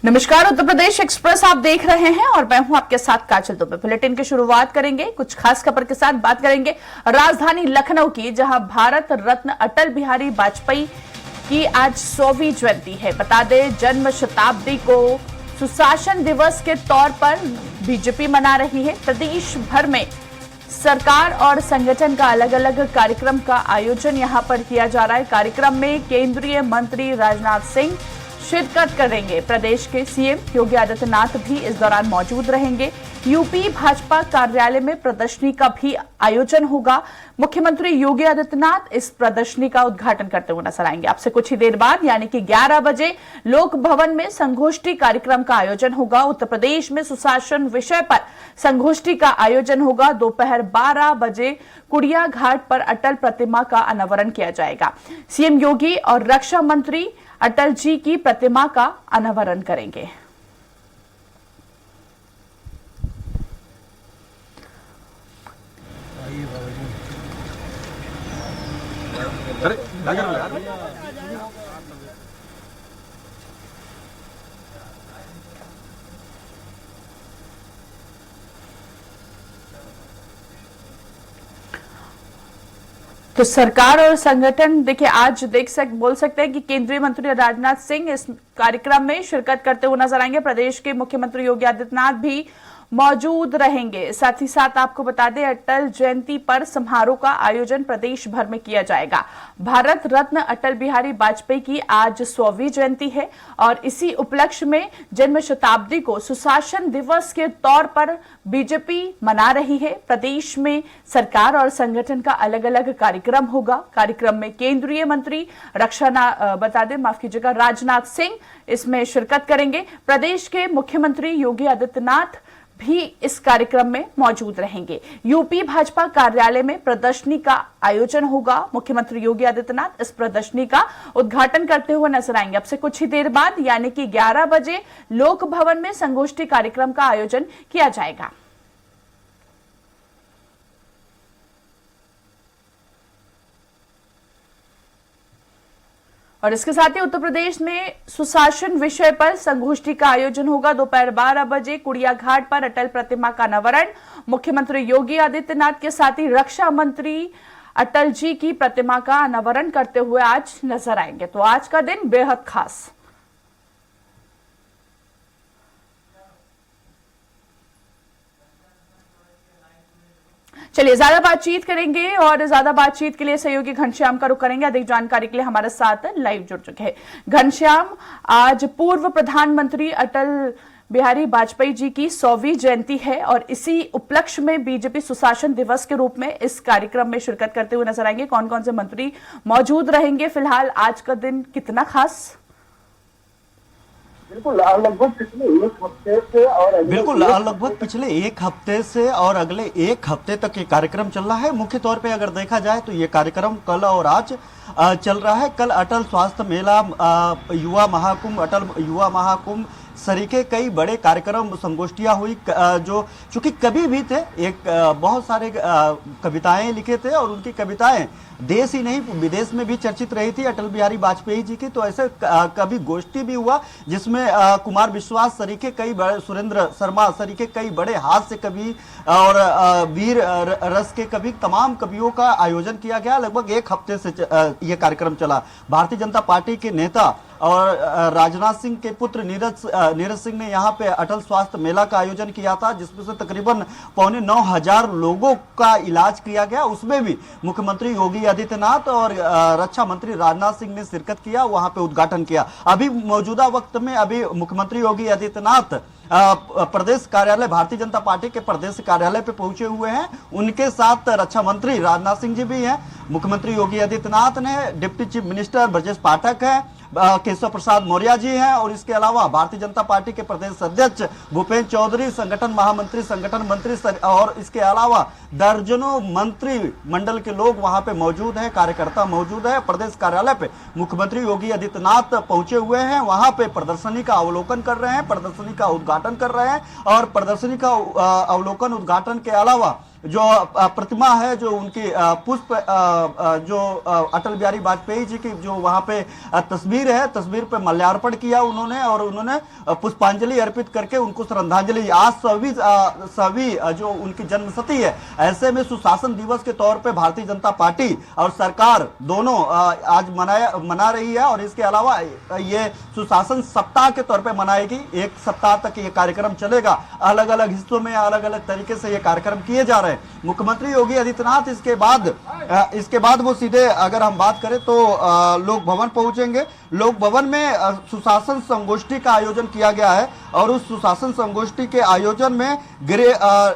नमस्कार, उत्तर प्रदेश एक्सप्रेस आप देख रहे हैं और मैं हूं आपके साथ काजल दुबे। बुलेटिन की शुरुआत करेंगे कुछ खास खबर के साथ। बात करेंगे राजधानी लखनऊ की, जहां भारत रत्न अटल बिहारी वाजपेयी की आज 100वीं जयंती है। बता दें, जन्म शताब्दी को सुशासन दिवस के तौर पर बीजेपी मना रही है। प्रदेश भर में सरकार और संगठन का अलग अलग कार्यक्रम का आयोजन यहां पर किया जा रहा है। कार्यक्रम में केंद्रीय मंत्री राजनाथ सिंह शिरकत करेंगे। प्रदेश के सीएम योगी आदित्यनाथ भी इस दौरान मौजूद रहेंगे। यूपी भाजपा कार्यालय में प्रदर्शनी का भी आयोजन होगा। मुख्यमंत्री योगी आदित्यनाथ इस प्रदर्शनी का उद्घाटन करते हुए नजर आएंगे। आपसे कुछ ही देर बाद यानी कि 11 बजे लोक भवन में संगोष्ठी कार्यक्रम का आयोजन होगा। उत्तर प्रदेश में सुशासन विषय पर संगोष्ठी का आयोजन होगा। दोपहर 12 बजे कुड़िया घाट पर अटल प्रतिमा का अनावरण किया जाएगा। सीएम योगी और रक्षा मंत्री अटल जी की प्रतिमा का अनावरण करेंगे। तो सरकार और संगठन देखिए, आज बोल सकते हैं कि केंद्रीय मंत्री राजनाथ सिंह इस कार्यक्रम में शिरकत करते हुए नजर आएंगे। प्रदेश के मुख्यमंत्री योगी आदित्यनाथ भी मौजूद रहेंगे। साथ ही साथ आपको बता दें, अटल जयंती पर समारोह का आयोजन प्रदेश भर में किया जाएगा। भारत रत्न अटल बिहारी वाजपेयी की आज 100वीं जयंती है और इसी उपलक्ष्य में जन्म शताब्दी को सुशासन दिवस के तौर पर बीजेपी मना रही है। प्रदेश में सरकार और संगठन का अलग अलग कार्यक्रम होगा। कार्यक्रम में केंद्रीय मंत्री राजनाथ सिंह इसमें शिरकत करेंगे। प्रदेश के मुख्यमंत्री योगी आदित्यनाथ भी इस कार्यक्रम में मौजूद रहेंगे। यूपी भाजपा कार्यालय में प्रदर्शनी का आयोजन होगा। मुख्यमंत्री योगी आदित्यनाथ इस प्रदर्शनी का उद्घाटन करते हुए नजर आएंगे। अब से कुछ ही देर बाद यानी कि 11 बजे लोक भवन में संगोष्ठी कार्यक्रम का आयोजन किया जाएगा। और इसके साथ ही उत्तर प्रदेश में सुशासन विषय पर संगोष्ठी का आयोजन होगा। दोपहर 12 बजे कुड़िया घाट पर अटल प्रतिमा का अनावरण मुख्यमंत्री योगी आदित्यनाथ के साथ ही रक्षा मंत्री अटल जी की प्रतिमा का अनावरण करते हुए आज नजर आएंगे। तो आज का दिन बेहद खास। चलिए, ज्यादा बातचीत करेंगे और ज्यादा बातचीत के लिए सहयोगी घनश्याम का रुख करेंगे। अधिक जानकारी के लिए हमारे साथ लाइव जुड़ चुके हैं घनश्याम। आज पूर्व प्रधानमंत्री अटल बिहारी वाजपेयी जी की 100वीं जयंती है और इसी उपलक्ष्य में बीजेपी सुशासन दिवस के रूप में इस कार्यक्रम में शिरकत करते हुए नजर आएंगे। कौन कौन से मंत्री मौजूद रहेंगे? फिलहाल आज का दिन कितना खास? बिल्कुल लगभग पिछले एक हफ्ते से और अगले एक हफ्ते तक ये कार्यक्रम चल रहा है। मुख्य तौर पे अगर देखा जाए तो ये कार्यक्रम कल और आज चल रहा है। कल अटल स्वास्थ्य मेला, युवा महाकुंभ, अटल युवा महाकुंभ सरीके कई बड़े कार्यक्रम, संगोष्ठियां हुई जो चूंकि कभी भी थे। बहुत सारे कविताएं लिखे थे और उनकी कविताएं देश ही नहीं विदेश में भी चर्चित रही थी अटल बिहारी वाजपेयी जी की। तो ऐसे कभी गोष्ठी भी हुआ जिसमें कुमार विश्वास सरीके कई बड़े, सुरेंद्र शर्मा सरीके कई बड़े हास्य कवि और वीर रस के कवि, तमाम कवियों का आयोजन किया गया। लगभग एक हफ्ते से यह कार्यक्रम चला। भारतीय जनता पार्टी के नेता और राजनाथ सिंह के पुत्र नीरज सिंह ने यहाँ पे अटल स्वास्थ्य मेला का आयोजन किया था, जिसमें से तकरीबन 9,500 लोगों का इलाज किया गया। उसमें भी मुख्यमंत्री योगी आदित्यनाथ और रक्षा मंत्री राजनाथ सिंह ने शिरकत किया, वहां पे उद्घाटन किया। अभी मौजूदा वक्त में अभी मुख्यमंत्री योगी आदित्यनाथ प्रदेश कार्यालय, भारतीय जनता पार्टी के प्रदेश कार्यालय पे पहुंचे हुए हैं। उनके साथ रक्षा मंत्री राजनाथ सिंह जी भी हैं। मुख्यमंत्री योगी आदित्यनाथ ने deputy chief minister Brajesh Pathak है, केशव प्रसाद मौर्य जी हैं और इसके अलावा भारतीय जनता पार्टी के प्रदेश अध्यक्ष भूपेंद्र चौधरी, संगठन महामंत्री, संगठन मंत्री और इसके अलावा दर्जनों मंत्री मंडल के लोग वहां पे मौजूद हैं, कार्यकर्ता मौजूद है। प्रदेश कार्यालय पे मुख्यमंत्री योगी आदित्यनाथ पहुंचे हुए हैं, वहां पे प्रदर्शनी का अवलोकन कर रहे हैं, प्रदर्शनी का उद्घाटन कर रहे हैं और प्रदर्शनी का अवलोकन उद्घाटन के अलावा जो प्रतिमा है, जो उनकी पुष्प जो अटल बिहारी वाजपेयी जी की जो वहां पे तस्वीर है, तस्वीर पे माल्यार्पण किया उन्होंने और उन्होंने पुष्पांजलि अर्पित करके उनको श्रद्धांजलि। आज सभी जो उनकी जन्मशती है, ऐसे में सुशासन दिवस के तौर पे भारतीय जनता पार्टी और सरकार दोनों आज मना रही है और इसके अलावा ये सुशासन सप्ताह के तौर पे मनाएगी। एक सप्ताह तक ये कार्यक्रम चलेगा, अलग अलग हिस्सों में अलग अलग तरीके से ये कार्यक्रम किए जा रहे हैं। मुख्यमंत्री योगी आदित्यनाथ इसके बाद वो सीधे, अगर हम बात करें तो लोक भवन पहुंचेंगे। लोक भवन में सुशासन संगोष्ठी का आयोजन किया गया है और उस सुशासन संगोष्ठी के आयोजन में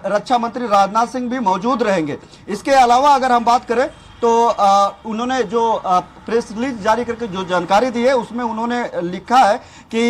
रक्षा मंत्री राजनाथ सिंह भी मौजूद रहेंगे। इसके अलावा अगर हम बात करें तो उन्होंने जो प्रेस रिलीज जारी करके जो जानकारी दी है उसमें उन्होंने लिखा है कि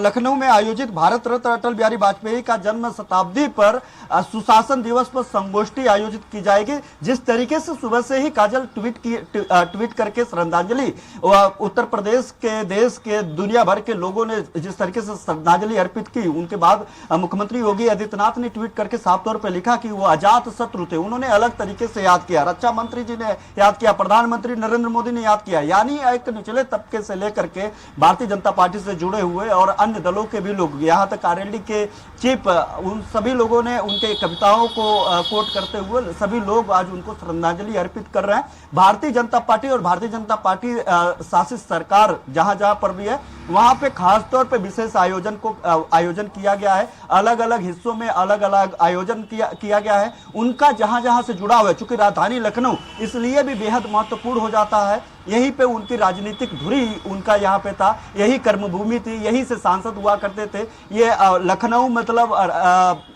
लखनऊ में आयोजित भारत रत्न अटल बिहारी वाजपेयी का जन्म शताब्दी पर सुशासन दिवस पर संगोष्ठी आयोजित की जाएगी। जिस तरीके से सुबह से ही काजल ट्वीट करके श्रद्धांजलि उत्तर प्रदेश के, देश के, दुनिया भर के लोगों ने जिस तरीके से श्रद्धांजलि अर्पित की, उनके बाद मुख्यमंत्री योगी आदित्यनाथ ने ट्वीट करके साफ तौर पर लिखा कि वो अजात शत्रु थे। उन्होंने अलग तरीके से याद किया, रक्षा मंत्री जी ने याद किया, प्रधानमंत्री नरेंद्र मोदी ने याद किया, यानी एक निचले तबके से लेकर के भारतीय जनता पार्टी से जुड़े हुए और अन्य दलों के भी लोग, यहां तक आरएलडी के चीफ, उन सभी लोगों ने उनके कविताओं को कोट करते हुए सभी लोग आज उनको श्रद्धांजलि अर्पित कर रहे हैं। भारतीय जनता पार्टी और भारतीय जनता पार्टी शासित सरकार जहां जहां पर भी है वहां पे खासतौर पे विशेष आयोजन किया गया है। अलग अलग हिस्सों में अलग अलग आयोजन किया गया है। उनका जहां जहां से जुड़ा हुआ है, चूंकि राजधानी लखनऊ इसलिए भी बेहद महत्वपूर्ण हो जाता है, यहीं पे उनकी राजनीतिक धुरी उनका यहाँ पे था, यही कर्मभूमि थी, यहीं से सांसद हुआ करते थे। ये लखनऊ मतलब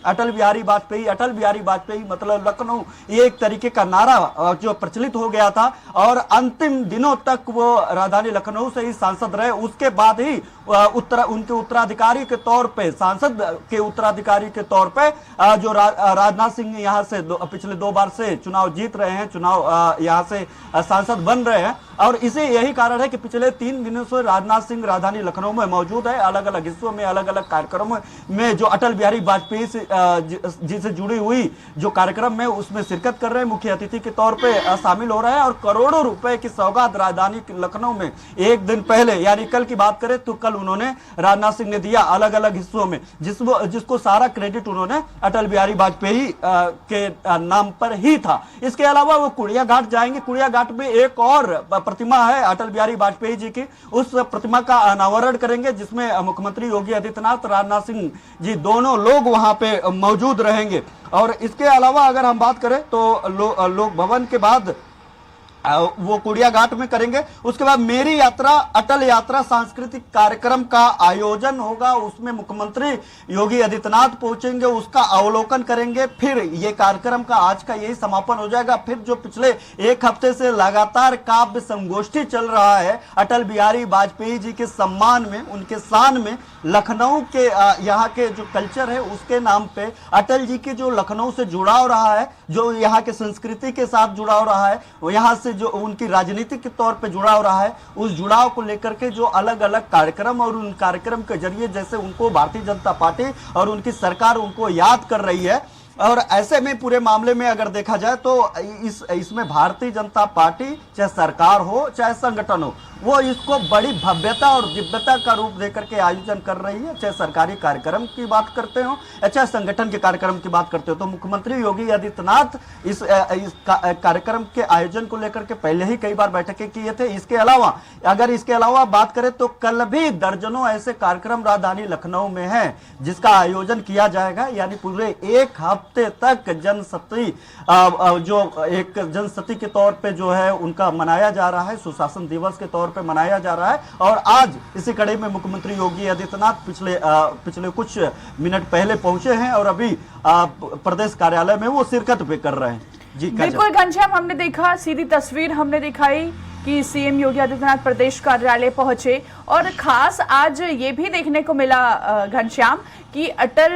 अटल बिहारी वाजपेयी मतलब लखनऊ, ये एक तरीके का नारा जो प्रचलित हो गया था और अंतिम दिनों तक वो राजधानी लखनऊ से ही सांसद रहे। उसके बाद ही उनके उत्तराधिकारी के तौर पे, सांसद के उत्तराधिकारी के तौर पे जो राजनाथ सिंह यहाँ से पिछले 2 बार से चुनाव जीत रहे हैं, चुनाव यहाँ से सांसद बन रहे हैं और इसे यही कारण है कि पिछले 3 दिनों से राजनाथ सिंह राजधानी लखनऊ में मौजूद है। अलग अलग हिस्सों में अलग अलग कार्यक्रमों में जो अटल बिहारी वाजपेयी जी से जुड़ी हुई जो कार्यक्रम है उसमें शिरकत कर रहे हैं, मुख्य अतिथि के तौर पे शामिल हो रहे हैं और करोड़ों रुपए की सौगात राजधानी लखनऊ में एक दिन पहले, यानी कल की बात करें तो कल उन्होंने राजनाथ सिंह ने दिया अलग अलग हिस्सों में, जिसको सारा क्रेडिट उन्होंने अटल बिहारी वाजपेयी के नाम पर ही था। इसके अलावा वो कुड़िया घाट जाएंगे। कुड़िया घाट में एक और प्रतिमा है अटल बिहारी वाजपेयी जी की, उस प्रतिमा का अनावरण करेंगे जिसमें मुख्यमंत्री योगी आदित्यनाथ, राजनाथ सिंह जी दोनों लोग वहां पे मौजूद रहेंगे। और इसके अलावा अगर हम बात करें तो लोक भवन के बाद वो कुड़िया घाट में करेंगे। उसके बाद मेरी यात्रा अटल यात्रा सांस्कृतिक कार्यक्रम का आयोजन होगा, उसमें मुख्यमंत्री योगी आदित्यनाथ पहुंचेंगे, उसका अवलोकन करेंगे। फिर ये कार्यक्रम का आज का यही समापन हो जाएगा। फिर जो पिछले 1 हफ्ते से लगातार काव्य संगोष्ठी चल रहा है अटल बिहारी वाजपेयी जी के सम्मान में, उनके शान में, लखनऊ के यहाँ के जो कल्चर है उसके नाम पे अटल जी के जो लखनऊ से जुड़ाव रहा है, जो यहाँ के संस्कृति के साथ जुड़ाव रहा है, वो यहाँ से जो उनकी राजनीतिक के तौर पे जुड़ाव रहा है, उस जुड़ाव को लेकर के जो अलग अलग कार्यक्रम और उन कार्यक्रम के जरिए जैसे उनको भारतीय जनता पार्टी और उनकी सरकार उनको याद कर रही है। और ऐसे में पूरे मामले में अगर देखा जाए तो इसमें भारतीय जनता पार्टी चाहे सरकार हो चाहे संगठन हो, वो इसको बड़ी भव्यता और दिव्यता का रूप देकर के आयोजन कर रही है। चाहे सरकारी कार्यक्रम की बात करते हो चाहे संगठन के कार्यक्रम की बात करते हो, तो मुख्यमंत्री योगी आदित्यनाथ इस कार्यक्रम के आयोजन को लेकर के पहले ही कई बार बैठकें किए थे। इसके अलावा बात करें तो कल भी दर्जनों ऐसे कार्यक्रम राजधानी लखनऊ में है जिसका आयोजन किया जाएगा। यानी पूरे 1 हफ्ते तक जनशती जो एक जनशती के तौर पे जो है उनका मनाया जा रहा है, सुशासन दिवस के तौर पे मनाया जा रहा है। और आज इसी कड़ी में मुख्यमंत्री योगी आदित्यनाथ पिछले कुछ मिनट पहले पहुंचे हैं और अभी प्रदेश कार्यालय में वो शिरकत भी कर रहे हैं। जी बिल्कुल घनश्याम, हमने देखा, सीधी तस्वीर हमने दिखाई कि सीएम योगी आदित्यनाथ प्रदेश कार्यालय पहुंचे और खास आज ये भी देखने को मिला घनश्याम कि अटल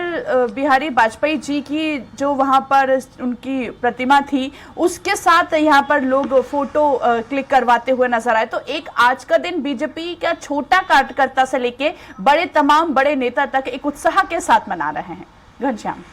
बिहारी वाजपेयी जी की जो वहां पर उनकी प्रतिमा थी उसके साथ यहां पर लोग फोटो क्लिक करवाते हुए नजर आए। तो एक आज का दिन बीजेपी का छोटा कार्यकर्ता से लेके तमाम बड़े नेता तक एक उत्साह के साथ मना रहे हैं। घनश्याम,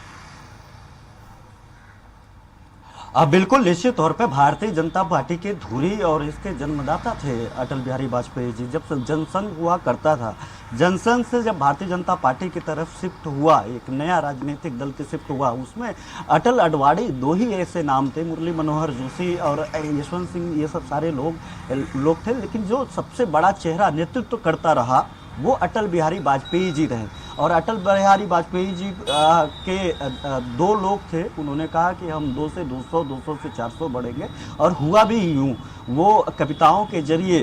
बिल्कुल निश्चित तौर पे भारतीय जनता पार्टी के धुरी और इसके जन्मदाता थे अटल बिहारी वाजपेयी जी। जब से जनसंघ हुआ करता था, जनसंघ से जब भारतीय जनता पार्टी की तरफ शिफ्ट हुआ, एक नया राजनीतिक दल के शिफ्ट हुआ, उसमें अटल अडवाणी दो ही ऐसे नाम थे, मुरली मनोहर जोशी और यशवंत सिंह, ये सब सारे लोग थे। लेकिन जो सबसे बड़ा चेहरा नेतृत्व करता रहा वो अटल बिहारी वाजपेयी जी रहे। और अटल बिहारी वाजपेयी जी के दो लोग थे, उन्होंने कहा कि हम 2 से 200, 200 से 400 बढ़ेंगे, और हुआ भी यूं। वो कविताओं के जरिए,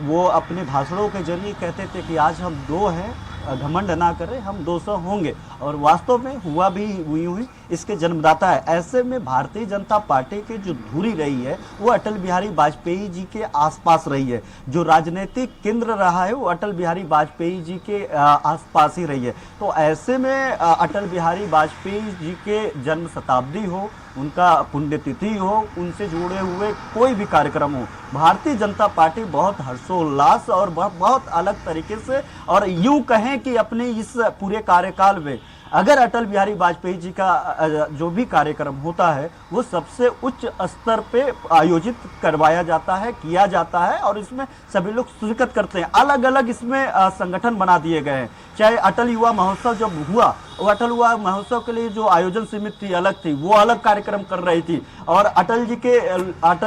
वो अपने भाषणों के जरिए कहते थे कि आज हम 2 हैं, घमंड ना करें, हम 200 होंगे, और वास्तव में हुआ भी यूं ही। इसके जन्मदाता है। ऐसे में भारतीय जनता पार्टी की जो धुरी रही है वो अटल बिहारी वाजपेयी जी के आसपास रही है। जो राजनीतिक केंद्र रहा है वो अटल बिहारी वाजपेयी जी के आसपास ही रही है। तो ऐसे में अटल बिहारी वाजपेयी जी के जन्म शताब्दी हो, उनका पुण्यतिथि हो, उनसे जुड़े हुए कोई भी कार्यक्रम हो, भारतीय जनता पार्टी बहुत हर्षोल्लास और बहुत अलग तरीके से, और यूं कहें कि अपने इस पूरे कार्यकाल में अगर अटल बिहारी वाजपेयी जी का जो भी कार्यक्रम होता है वो सबसे उच्च स्तर पे आयोजित करवाया जाता है, किया जाता है, और इसमें सभी लोग शिरकत करते हैं। अलग अलग इसमें संगठन बना दिए गए हैं। चाहे अटल युवा महोत्सव जब हुआ, वो अटल युवा महोत्सव के लिए जो आयोजन समिति अलग थी, वो अलग कार्यक्रम कर रही थी, और अटल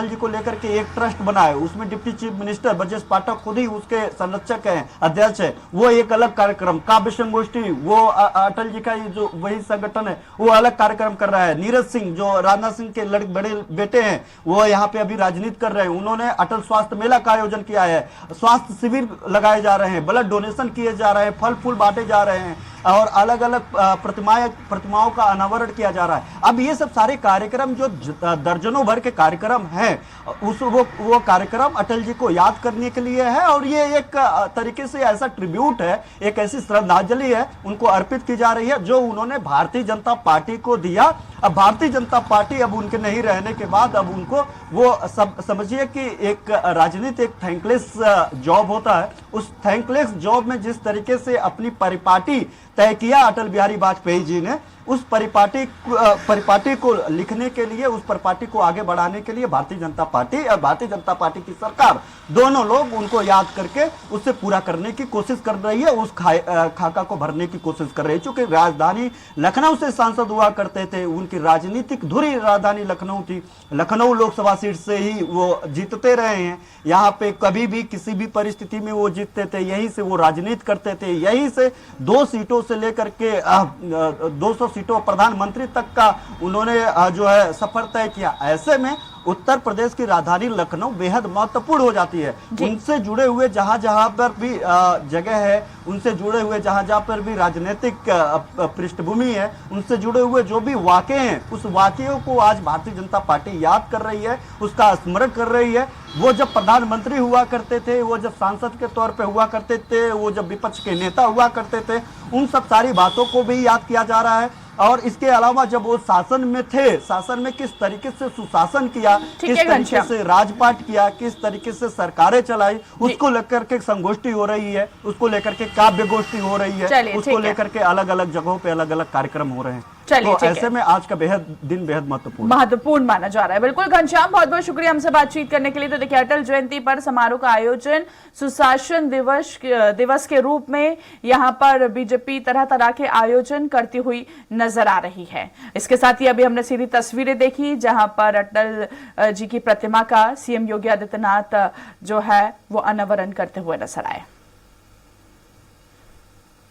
जी को लेकर के एक ट्रस्ट बना है, उसमें deputy chief minister Brajesh Pathak खुद ही उसके संरक्षक हैं, अध्यक्ष है, वो एक अलग कार्यक्रम। काव्य संगोष्ठी, वो अटल जी का जो वही संगठन है, वो अलग कार्यक्रम कर रहा है। नीरज सिंह जो राजनाथ सिंह के बड़े बेटे हैं, वो यहाँ पे अभी राजनीति कर रहे हैं, उन्होंने अटल स्वास्थ्य मेला का आयोजन किया है, स्वास्थ्य शिविर लगाए जा रहे हैं, ब्लड डोनेशन किए जा रहे हैं, फल फूल बांटे जा रहे हैं, और अलग अलग प्रतिमाओं का अनावरण किया जा रहा है। अब ये सब सारे कार्यक्रम जो दर्जनों भर के कार्यक्रम हैं, वो कार्यक्रम अटल जी को याद करने के लिए है, और ये एक तरीके से ऐसा ट्रिब्यूट है, एक ऐसी श्रद्धांजलि है उनको अर्पित की जा रही है जो उन्होंने भारतीय जनता पार्टी को दिया। अब भारतीय जनता पार्टी अब उनके नहीं रहने के बाद अब उनको वो समझिए कि एक राजनीति एक थैंकलेस जॉब होता है। उस थैंकलेस जॉब में जिस तरीके से अपनी परिपाटी तय किया अटल बिहारी वाजपेयी जी ने, उस परिपाटी को लिखने के लिए, उस परिपाटी को आगे बढ़ाने के लिए भारतीय जनता पार्टी और भारतीय जनता पार्टी की सरकार दोनों लोग उनको याद करके उससे पूरा करने की कोशिश कर रही है, उस खाका को भरने की कोशिश कर रही है। चूंकि राजधानी लखनऊ से सांसद हुआ करते थे, उनकी राजनीतिक धुरी राजधानी लखनऊ थी, लखनऊ लोकसभा सीट से ही वो जीतते रहे हैं। यहाँ पे कभी भी किसी भी परिस्थिति में वो जीतते थे, यहीं से वो राजनीति करते थे, यहीं से 2 सीटों से लेकर के 200 सीटों प्रधानमंत्री तक का उन्होंने जो है सफर तय किया। ऐसे में उत्तर प्रदेश की राजधानी लखनऊ बेहद महत्वपूर्ण हो जाती है। उनसे जुड़े हुए जहां पर भी जगह है, उनसे जुड़े हुए जहां पर भी राजनीतिक पृष्ठभूमि है, उनसे जुड़े हुए जो भी वाक़े हैं, उस वाक़यों को आज भारतीय जनता पार्टी याद कर रही है, उसका स्मरण कर रही है। वो जब प्रधानमंत्री हुआ करते थे, वो जब सांसद के तौर पे हुआ करते थे, वो जब विपक्ष के नेता हुआ करते थे, उन सब सारी बातों को भी याद किया जा रहा है। और इसके अलावा जब वो शासन में थे, शासन में किस तरीके से सुशासन किया, किस तरीके से राजपाट किया, किस तरीके से सरकारें चलाई, उसको लेकर के संगोष्ठी हो रही है, उसको लेकर के काव्य गोष्ठी हो रही है, उसको लेकर के अलग अलग जगहों पे अलग अलग कार्यक्रम हो रहे हैं। तो ऐसे में आज का दिन बेहद महत्वपूर्ण माना जा रहा है। बिल्कुल घनश्याम, बहुत बहुत शुक्रिया हमसे बातचीत करने के लिए। तो देखिए, अटल जयंती पर समारोह का आयोजन सुशासन दिवस के रूप में यहाँ पर बीजेपी तरह तरह के आयोजन करती हुई नजर आ रही है। इसके साथ ही अभी हमने सीधी तस्वीरें देखी जहां पर अटल जी की प्रतिमा का सीएम योगी आदित्यनाथ जो है वो अनावरण करते हुए नजर आए।